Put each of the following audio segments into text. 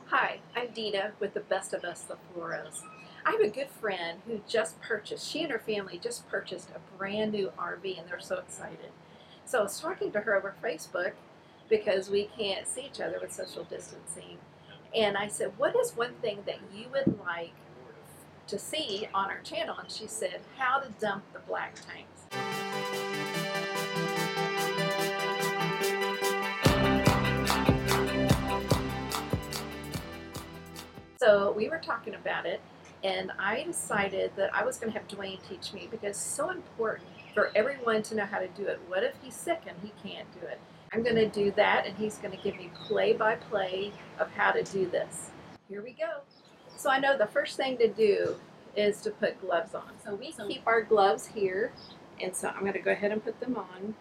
Hi, I'm Dina with the Best of Us, the Floros. I have a good friend who just purchased, she and her family just purchased a brand new RV and they're so excited. So I was talking to her over Facebook because we can't see each other with social distancing. And I said, what is one thing that you would like to see on our channel? And she said, how to dump the black tanks. So we were talking about it, and I decided that I was going to have Duane teach me because it's so important for everyone to know how to do it. What if he's sick and he can't do it? I'm going to do that, and he's going to give me play by play of how to do this. Here we go. So I know the first thing to do is to put gloves on. So we keep our gloves here, and so I'm going to go ahead and put them on.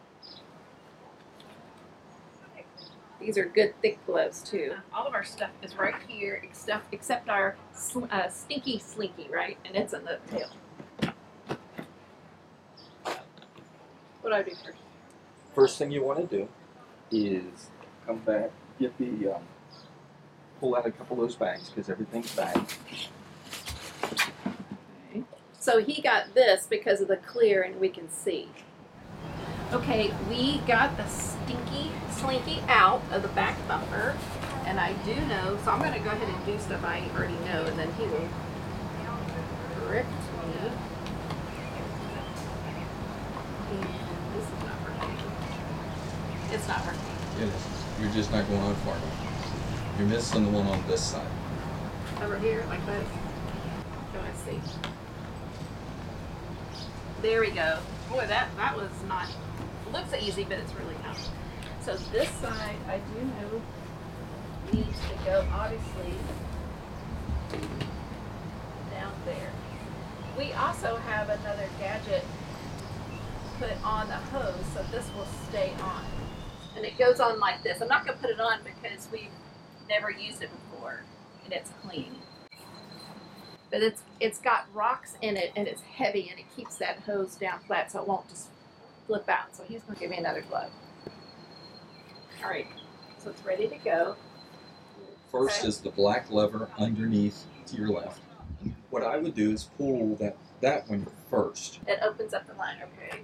These are good thick gloves too. All of our stuff is right here, except our stinky slinky, right? And it's in the tail. What do I do first? First thing you want to do is come back, get the pull out a couple of those bags because everything's bagged. Okay. So he got this because of the clear, and we can see. Okay, we got the stinky slinky out of the back bumper, and I do know, so I'm going to go ahead and do stuff I already know, and then he will correct me. And this is not working. It's not working. It is. You're just not going on far enough. You're missing the one on this side. Over here, like that. Can I see? There we go. Boy, that was not. Looks easy, but it's really not. So this side, I do know, needs to go obviously down there. We also have another gadget put on the hose, so this will stay on. And it goes on like this. I'm not going to put it on because we've never used it before, and it's clean. But it's got rocks in it, and it's heavy, and it keeps that hose down flat so it won't just flip out. So he's going to give me another glove. All right, so it's ready to go. First Okay. is the black lever underneath to your left. What I would do is pull that one first. It opens up the line, okay.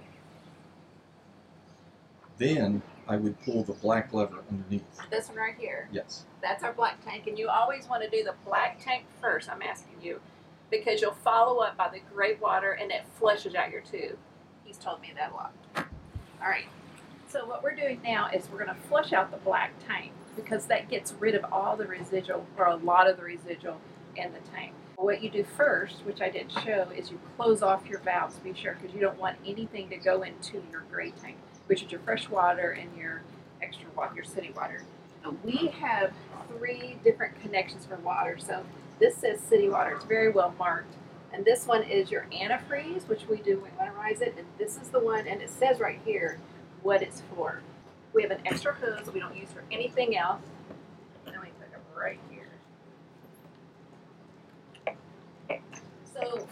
Then I would pull the black lever underneath. This one right here. Yes. That's our black tank, and you always want to do the black tank first, I'm asking you, because you'll follow up by the gray water and it flushes out your tube. He's told me that a lot. All right, so what we're doing now is we're going to flush out the black tank because that gets rid of all the residual, or a lot of the residual in the tank. What you do first, which I didn't show, is you close off your valves, be sure, because you don't want anything to go into your gray tank, which is your fresh water and your extra water, your city water. We have 3 different connections for water. So this says city water. It's very well marked. And this one is your antifreeze, which we do winterize it. And this is the one, and it says right here what it's for. We have an extra hose we don't use for anything else. And we put it right here. So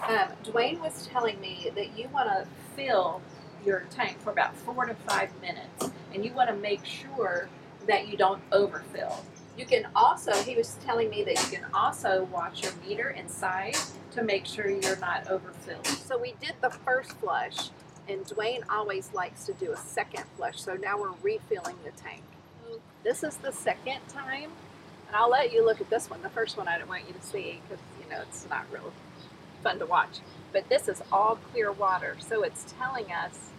Duane was telling me that you want to fill your tank for about 4 to 5 minutes. And you want to make sure that you don't overfill. You can also, he was telling me that you can also watch your meter inside to make sure you're not overfilled. So we did the first flush, and Duane always likes to do a second flush, so now we're refilling the tank. This is the second time, and I'll let you look at this one. The first one I don't want you to see because, you know, it's not real fun to watch. But this is all clear water, so it's telling us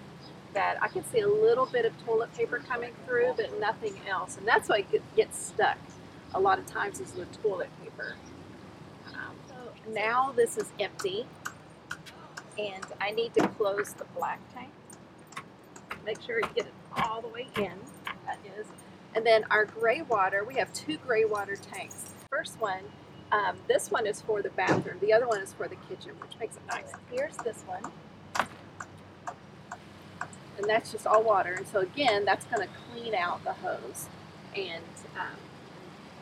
that I can see a little bit of toilet paper coming through, but nothing else. And that's why it gets stuck a lot of times is the toilet paper. So now this is empty, and I need to close the black tank. Make sure you get it all the way in. That is. And then our gray water, we have 2 gray water tanks. First one, this one is for the bathroom. The other one is for the kitchen, which makes it nice. Here's this one. And that's just all water. And so again, that's going to clean out the hose, and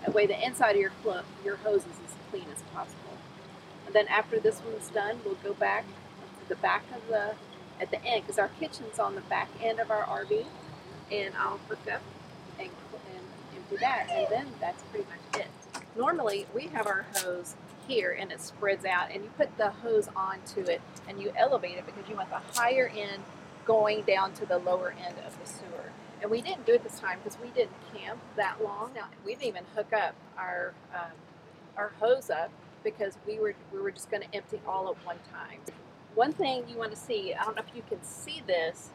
that way the inside of your hose is as clean as possible. And then after this one's done, we'll go back to the back of at the end, because our kitchen's on the back end of our RV, and I'll hook up and empty that, and then that's pretty much it. Normally, we have our hose here and it spreads out, and you put the hose onto it and you elevate it because you want the higher end going down to the lower end of the sewer. And we didn't do it this time because we didn't camp that long. Now, we didn't even hook up our hose up because we were just going to empty all at one time. One thing you want to see, I don't know if you can see this,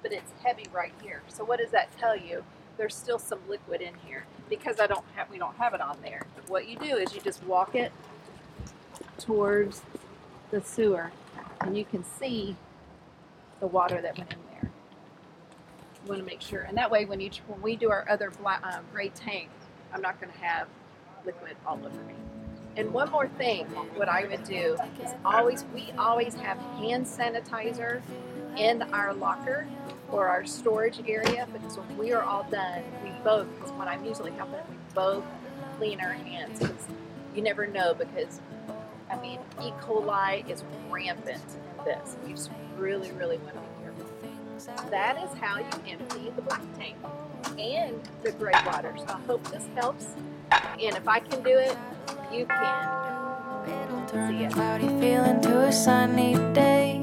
but it's heavy right here. So what does that tell you? There's still some liquid in here because we don't have it on there. What you do is you just walk it towards the sewer, and you can see the water that went in there. You want to make sure, and that way when we do our other gray tank, I'm not going to have liquid all over me. And one more thing, what I would do is we always have hand sanitizer in our locker or our storage area, because when we are all done, because what I'm usually helping, we both clean our hands, because you never know, because E. coli is rampant in this. You just really, really want to be careful. That is how you empty the black tank and the gray water. So I hope this helps. And if I can do it, you can. It'll turn a cloudy feeling to a sunny day.